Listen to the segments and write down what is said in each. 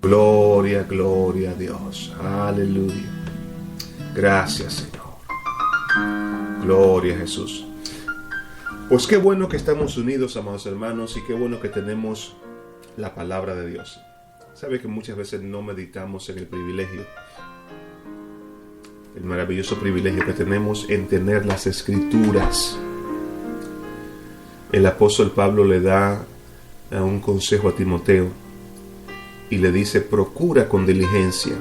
Gloria, gloria a Dios. Aleluya. Gracias, Señor. Gloria a Jesús. Pues qué bueno que estamos unidos, amados hermanos, y qué bueno que tenemos la palabra de Dios. Sabe que muchas veces no meditamos en el privilegio, el maravilloso privilegio que tenemos en tener las Escrituras. El apóstol Pablo le da un consejo a Timoteo y le dice: procura con diligencia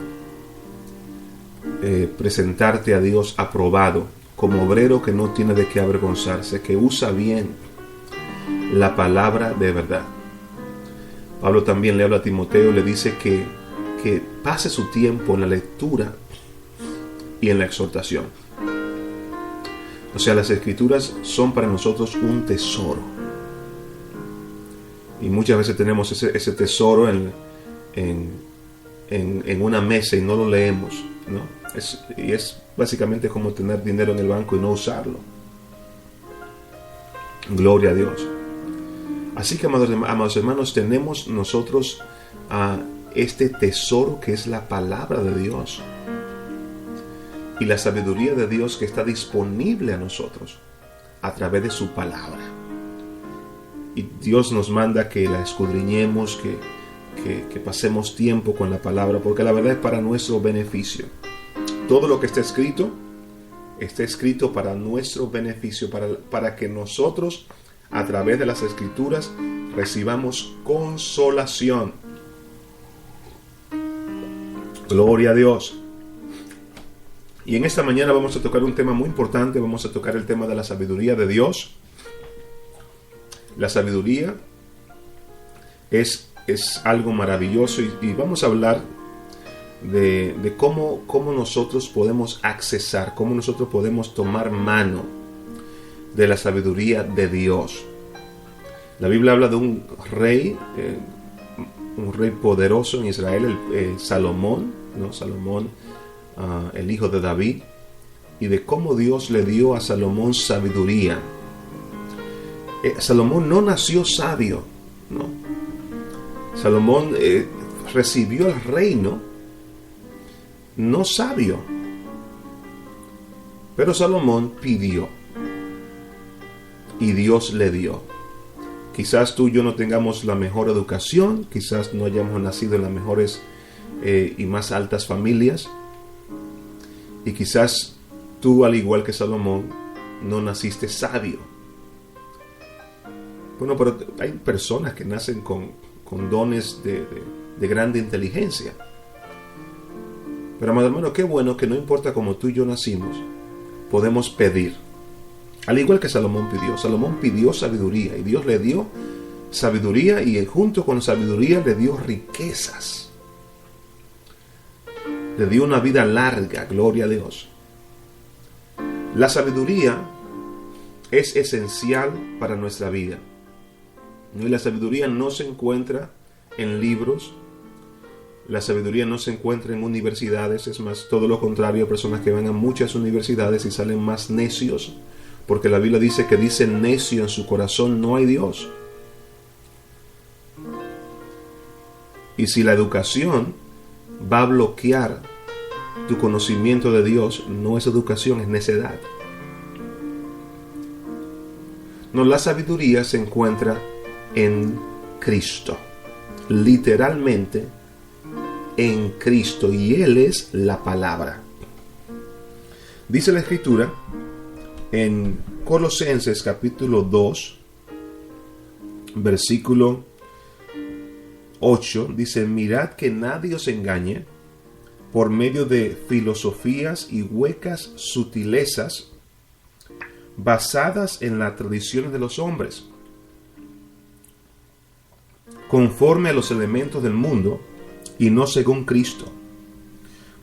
presentarte a Dios aprobado, como obrero que no tiene de qué avergonzarse, que usa bien la palabra de verdad. Pablo también le habla a Timoteo y le dice que pase su tiempo en la lectura y en la exhortación. O sea, las Escrituras son para nosotros un tesoro. Y muchas veces tenemos ese tesoro en una mesa y no lo leemos, ¿no? Es básicamente como tener dinero en el banco y no usarlo. Gloria a Dios. Así que, amados hermanos, tenemos nosotros este tesoro que es la palabra de Dios y la sabiduría de Dios que está disponible a nosotros a través de su palabra. Y Dios nos manda que la escudriñemos, que pasemos tiempo con la palabra, porque la verdad es para nuestro beneficio. Todo lo que está escrito para nuestro beneficio, para que nosotros, a través de las Escrituras, recibamos consolación. Gloria a Dios. Y en esta mañana vamos a tocar un tema muy importante. Vamos a tocar el tema de la sabiduría de Dios. La sabiduría es algo maravilloso y vamos a hablar de cómo nosotros podemos accesar, cómo nosotros podemos tomar mano de la sabiduría de Dios. La Biblia habla de un rey poderoso en Israel, Salomón, ¿no? Salomón, el hijo de David, y de cómo Dios le dio a Salomón sabiduría. Salomón no nació sabio, ¿no? Salomón recibió el reino no sabio, pero Salomón pidió y Dios le dio. Quizás tú y yo no tengamos la mejor educación, quizás no hayamos nacido en las mejores y más altas familias, y quizás tú, al igual que Salomón, no naciste sabio. Bueno, pero hay personas que nacen con dones de grande inteligencia. Pero, amado hermano, qué bueno que no importa cómo tú y yo nacimos, podemos pedir. Al igual que Salomón pidió sabiduría, y Dios le dio sabiduría, y junto con sabiduría le dio riquezas. Le dio una vida larga, gloria a Dios. La sabiduría es esencial para nuestra vida. Y la sabiduría no se encuentra en libros. La sabiduría no se encuentra en universidades. Es más, todo lo contrario, hay personas que van a muchas universidades y salen más necios, porque la Biblia dice que dice necio en su corazón no hay Dios. Y si la educación va a bloquear tu conocimiento de Dios, no es educación, es necedad. No, la sabiduría se encuentra en Cristo, literalmente en Cristo, y Él es la palabra. Dice la Escritura en Colosenses capítulo 2, versículo 8, dice: mirad que nadie os engañe por medio de filosofías y huecas sutilezas basadas en las tradiciones de los hombres, conforme a los elementos del mundo y no según Cristo,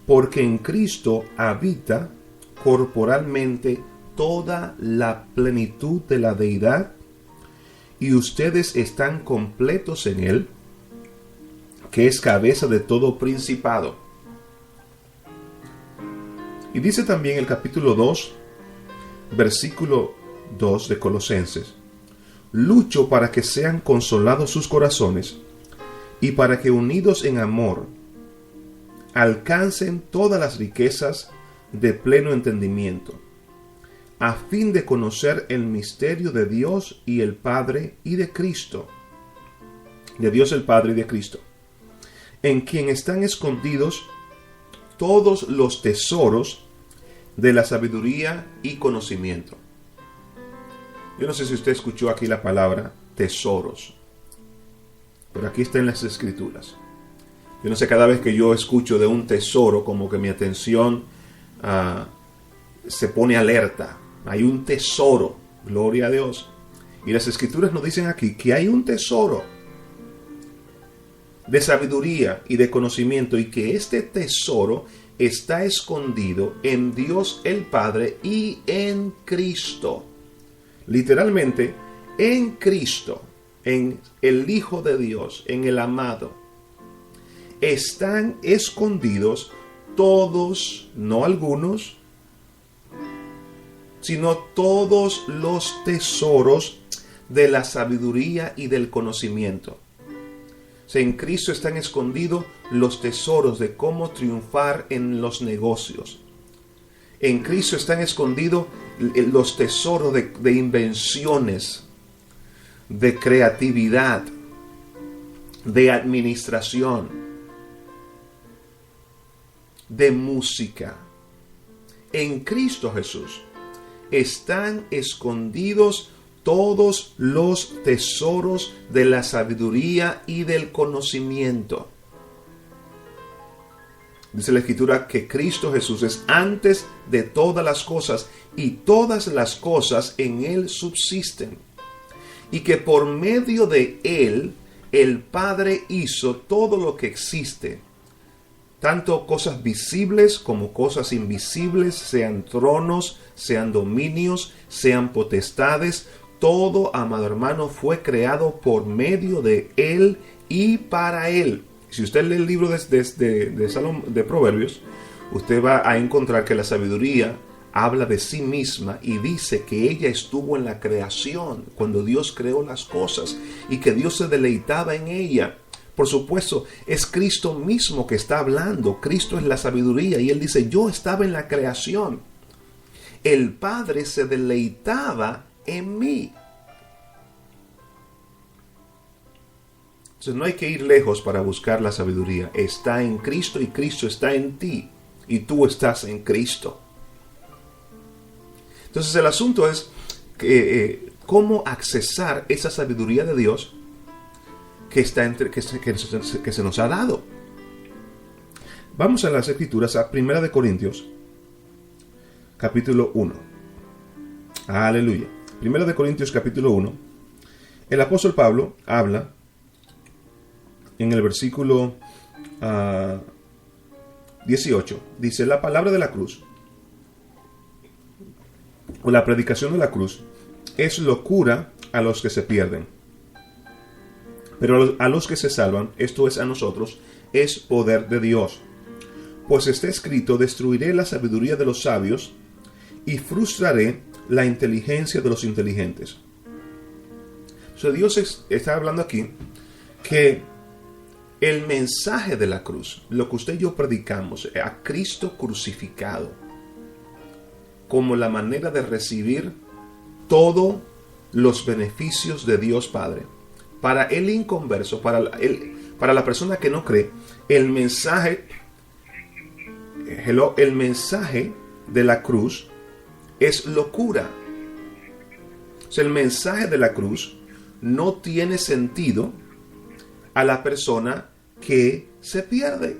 porque en Cristo habita corporalmente toda la plenitud de la deidad, y ustedes están completos en Él, que es cabeza de todo principado. Y dice también el capítulo 2, versículo 2 de Colosenses: lucho para que sean consolados sus corazones y para que unidos en amor alcancen todas las riquezas de pleno entendimiento, a fin de conocer el misterio de Dios y el Padre y de Cristo, de Dios el Padre y de Cristo, en quien están escondidos todos los tesoros de la sabiduría y conocimiento. Yo no sé si usted escuchó aquí la palabra tesoros, pero aquí está en las Escrituras. Yo no sé, cada vez que yo escucho de un tesoro, como que mi atención se pone alerta. Hay un tesoro, gloria a Dios. Y las Escrituras nos dicen aquí que hay un tesoro de sabiduría y de conocimiento, y que este tesoro está escondido en Dios el Padre y en Cristo. Literalmente, en Cristo, en el Hijo de Dios, en el amado, están escondidos todos, no algunos, sino todos los tesoros de la sabiduría y del conocimiento. O sea, en Cristo están escondidos los tesoros de cómo triunfar en los negocios. En Cristo están escondidos los tesoros de invenciones, de creatividad, de administración, de música. En Cristo Jesús están escondidos todos los tesoros de la sabiduría y del conocimiento. Dice la Escritura que Cristo Jesús es antes de todas las cosas, y todas las cosas en Él subsisten, y que por medio de Él el Padre hizo todo lo que existe, tanto cosas visibles como cosas invisibles, sean tronos, sean dominios, sean potestades. Todo, amado hermano, fue creado por medio de Él y para Él. Si usted lee el libro de Proverbios, usted va a encontrar que la sabiduría habla de sí misma y dice que ella estuvo en la creación cuando Dios creó las cosas y que Dios se deleitaba en ella. Por supuesto, es Cristo mismo que está hablando. Cristo es la sabiduría y Él dice, yo estaba en la creación. El Padre se deleitaba en mí. Entonces no hay que ir lejos para buscar la sabiduría. Está en Cristo y Cristo está en ti. Y tú estás en Cristo. Entonces el asunto es cómo accesar esa sabiduría de Dios que se nos ha dado. Vamos a las Escrituras, a 1 Corintios, capítulo 1. Aleluya. 1 Corintios, capítulo 1. El apóstol Pablo habla en el versículo 18. Dice, la palabra de la cruz, o la predicación de la cruz, es locura a los que se pierden, pero a los que se salvan, esto es a nosotros, es poder de Dios. Pues está escrito, destruiré la sabiduría de los sabios y frustraré la inteligencia de los inteligentes. O sea, Dios está hablando aquí que el mensaje de la cruz, lo que usted y yo predicamos, a Cristo crucificado, como la manera de recibir todos los beneficios de Dios Padre. Para el inconverso, para la persona que no cree, el mensaje de la cruz es locura. O sea, el mensaje de la cruz no tiene sentido a la persona que se pierde.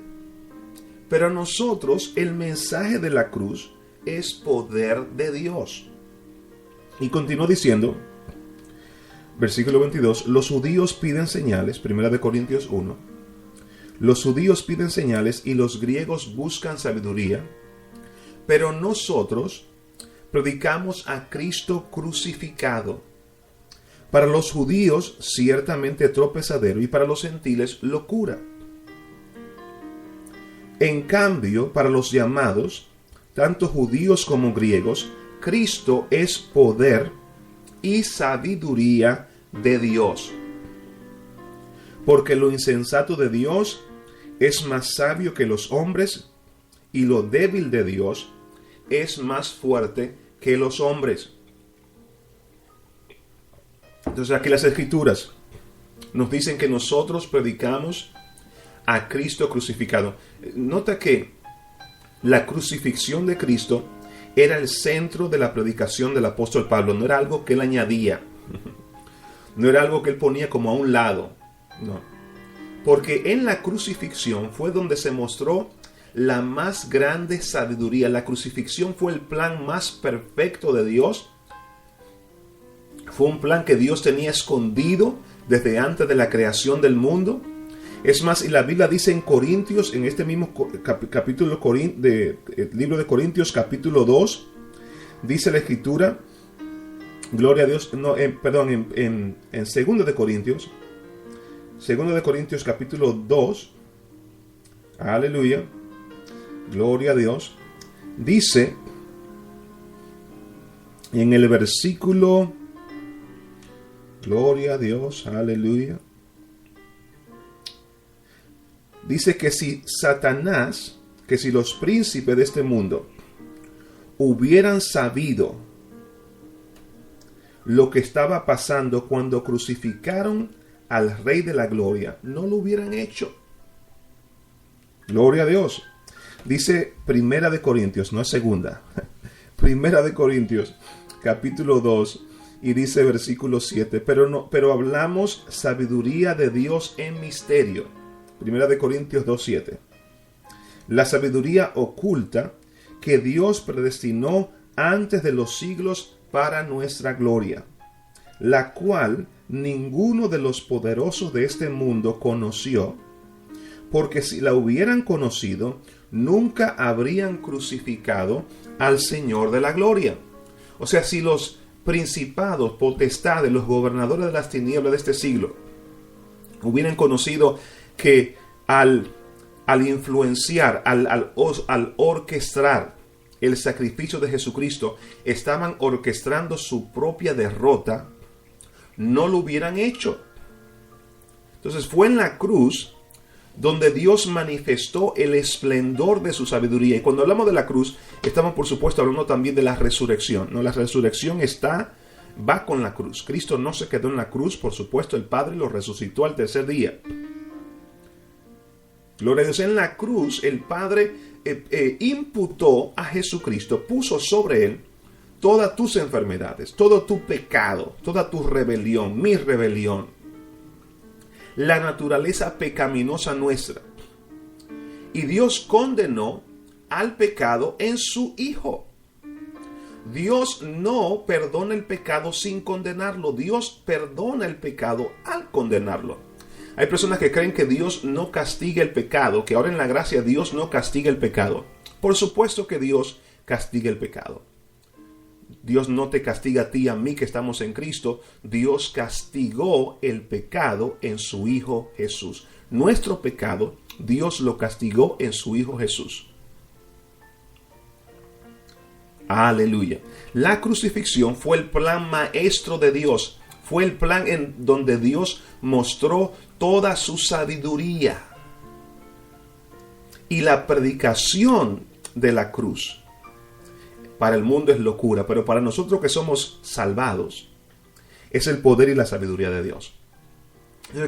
Pero a nosotros el mensaje de la cruz es poder de Dios. Y continúa diciendo, versículo 22, los judíos piden señales, 1 Corintios 1. Los judíos piden señales y los griegos buscan sabiduría, pero nosotros predicamos a Cristo crucificado. Para los judíos ciertamente tropezadero y para los gentiles locura. En cambio, para los llamados, tanto judíos como griegos, Cristo es poder y sabiduría de Dios. Porque lo insensato de Dios es más sabio que los hombres, y lo débil de Dios es más fuerte que los hombres. Entonces aquí las Escrituras nos dicen que nosotros predicamos a Cristo crucificado. Nota que la crucifixión de Cristo era el centro de la predicación del apóstol Pablo. No era algo que él añadía. No era algo que él ponía como a un lado. No. Porque en la crucifixión fue donde se mostró la más grande sabiduría. La crucifixión fue el plan más perfecto de Dios. Fue un plan que Dios tenía escondido desde antes de la creación del mundo. Es más, y la Biblia dice en Corintios, en este mismo capítulo del libro de Corintios, capítulo 2, dice la Escritura, gloria a Dios, en 2 de Corintios, 2 de Corintios capítulo 2, aleluya, gloria a Dios, dice en el versículo, gloria a Dios, aleluya, dice que si Satanás, que si los príncipes de este mundo hubieran sabido lo que estaba pasando cuando crucificaron al Rey de la Gloria, no lo hubieran hecho. Gloria a Dios. Dice Primera de Corintios, no es segunda. Primera de Corintios, capítulo 2, y dice versículo 7, pero hablamos sabiduría de Dios en misterio. Primera de Corintios 2:7. La sabiduría oculta que Dios predestinó antes de los siglos para nuestra gloria, la cual ninguno de los poderosos de este mundo conoció, porque si la hubieran conocido, nunca habrían crucificado al Señor de la gloria. O sea, si los principados, potestades, los gobernadores de las tinieblas de este siglo hubieran conocido que al influenciar, al orquestar el sacrificio de Jesucristo, estaban orquestando su propia derrota, no lo hubieran hecho. Entonces fue en la cruz donde Dios manifestó el esplendor de su sabiduría. Y cuando hablamos de la cruz, estamos por supuesto hablando también de la resurrección, ¿no? La resurrección va con la cruz. Cristo no se quedó en la cruz, por supuesto, el Padre lo resucitó al tercer día. Gloria a Dios. En la cruz el Padre imputó a Jesucristo, puso sobre él todas tus enfermedades, todo tu pecado, toda tu rebelión, mi rebelión, la naturaleza pecaminosa nuestra. Y Dios condenó al pecado en su Hijo. Dios no perdona el pecado sin condenarlo. Dios perdona el pecado al condenarlo. Hay personas que creen que Dios no castiga el pecado, que ahora en la gracia Dios no castiga el pecado. Por supuesto que Dios castiga el pecado. Dios no te castiga a ti y a mí que estamos en Cristo. Dios castigó el pecado en su Hijo Jesús. Nuestro pecado, Dios lo castigó en su Hijo Jesús. Aleluya. La crucifixión fue el plan maestro de Dios. Fue el plan en donde Dios mostró toda su sabiduría. Y la predicación de la cruz para el mundo es locura, pero para nosotros que somos salvados es el poder y la sabiduría de Dios.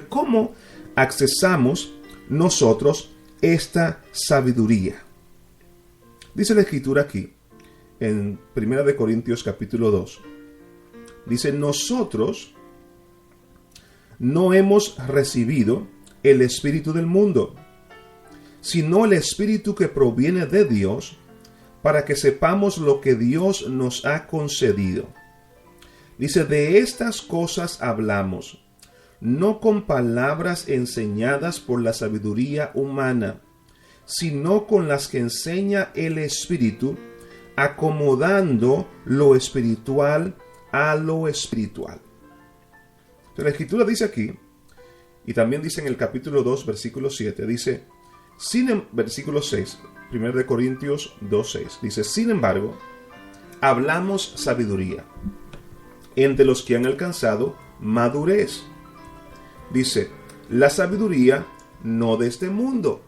¿Cómo accesamos nosotros esta sabiduría? Dice la Escritura aquí en 1 Corintios capítulo 2. Dice, nosotros no hemos recibido el espíritu del mundo, sino el espíritu que proviene de Dios, para que sepamos lo que Dios nos ha concedido. Dice, de estas cosas hablamos, no con palabras enseñadas por la sabiduría humana, sino con las que enseña el Espíritu, acomodando lo espiritual a lo espiritual. Entonces, la Escritura dice aquí, y también dice en el capítulo 2, versículo 7, dice, versículo 6, 1 Corintios 2:6, dice, sin embargo, hablamos sabiduría entre los que han alcanzado madurez. Dice, La sabiduría no de este mundo,